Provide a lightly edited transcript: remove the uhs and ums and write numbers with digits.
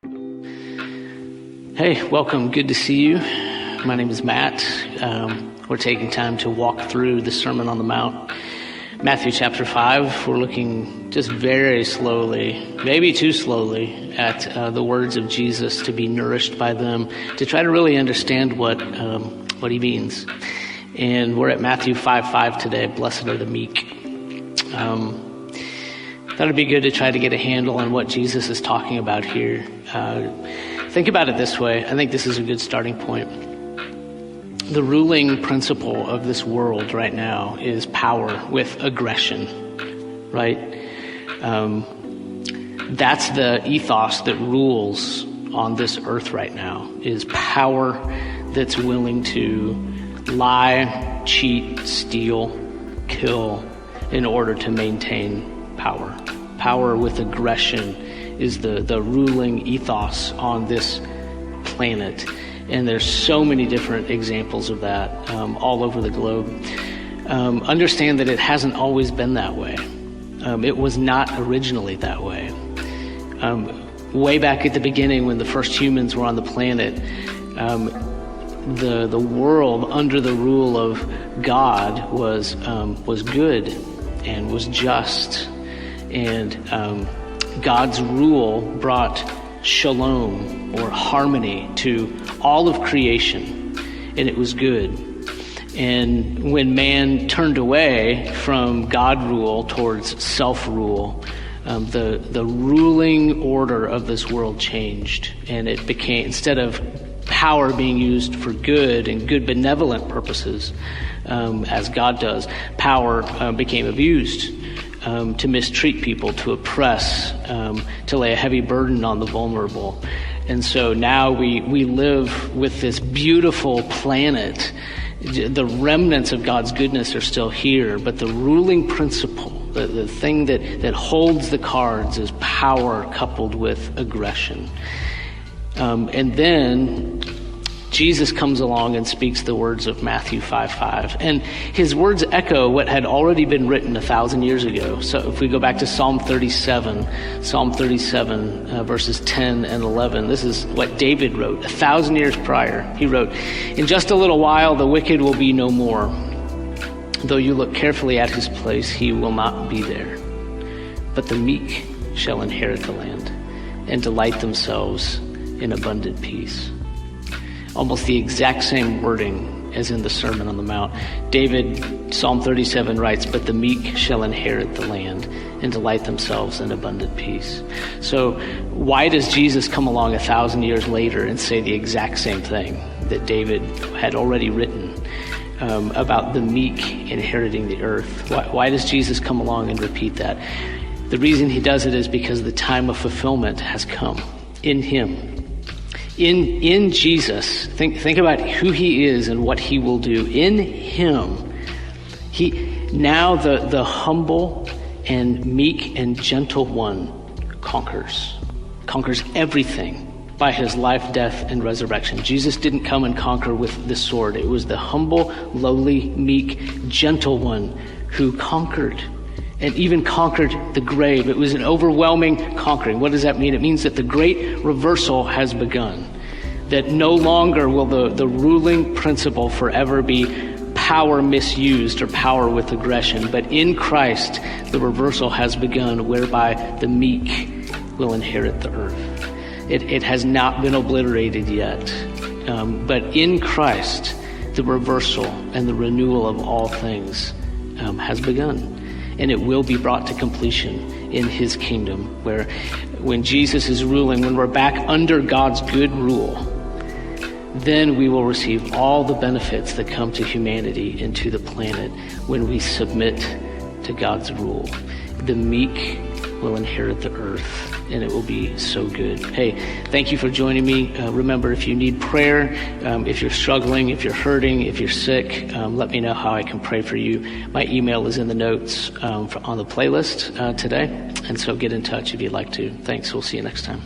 Hey, welcome. Good to see you. My name is Matt. We're taking time to walk through the Sermon on the Mount, Matthew chapter 5. We're looking just very slowly, maybe too slowly, at the words of Jesus, to be nourished by them, to try to really understand what he means. And we're at Matthew 5:5 today. Blessed are the meek. Thought it'd be good to try to get a handle on what Jesus is talking about here. Think about it this way. I think this is a good starting point. The ruling principle of this world right now is power with aggression, right? That's the ethos that rules on this earth right now, is power that's willing to lie, cheat, steal, kill in order to maintain power. Power with aggression is the ruling ethos on this planet. And there's so many different examples of that all over the globe. Understand that it hasn't always been that way. It was not originally that way. Way back at the beginning, when the first humans were on the planet, the world under the rule of God was good and was just. And God's rule brought shalom or harmony to all of creation, and it was good. And when man turned away from God rule towards self-rule, the ruling order of this world changed, and it became, instead of power being used for good and good benevolent purposes, as God does, power became abused. To mistreat people, to oppress, to lay a heavy burden on the vulnerable. And so now we live with this beautiful planet. The remnants of God's goodness are still here, but the ruling principle, the thing that holds the cards, is power coupled with aggression. And then Jesus comes along and speaks the words of Matthew 5:5. And his words echo what had already been written 1,000 years ago. So if we go back to Psalm 37, verses 10 and 11, this is what David wrote 1,000 years prior. He wrote, "In just a little while the wicked will be no more. Though you look carefully at his place, he will not be there. But the meek shall inherit the land and delight themselves in abundant peace." Almost the exact same wording as in the Sermon on the Mount. David, Psalm 37 writes, "But the meek shall inherit the land and delight themselves in abundant peace." So why does Jesus come along 1,000 years later and say the exact same thing that David had already written about the meek inheriting the earth? Why does Jesus come along and repeat that? The reason he does it is because the time of fulfillment has come in him. In Jesus, think about who he is and what he will do. In him, the humble and meek and gentle one conquers everything by his life, death, and resurrection. Jesus didn't come and conquer with the sword. It was the humble, lowly, meek, gentle one who conquered, and even conquered the grave. It was an overwhelming conquering. What does that mean? It means that the great reversal has begun. That no longer will the ruling principle forever be power misused or power with aggression. But in Christ, the reversal has begun, whereby the meek will inherit the earth. It has not been obliterated yet. But in Christ, the reversal and the renewal of all things has begun. And it will be brought to completion in his kingdom, where when Jesus is ruling, when we're back under God's good rule, then we will receive all the benefits that come to humanity and to the planet when we submit to God's rule. The meek will inherit the earth, and it will be so good. Hey, thank you for joining me. Remember, if you need prayer, if you're struggling, if you're hurting, if you're sick, let me know how I can pray for you. My email is in the notes on the playlist today, and so get in touch if you'd like to. Thanks. We'll see you next time.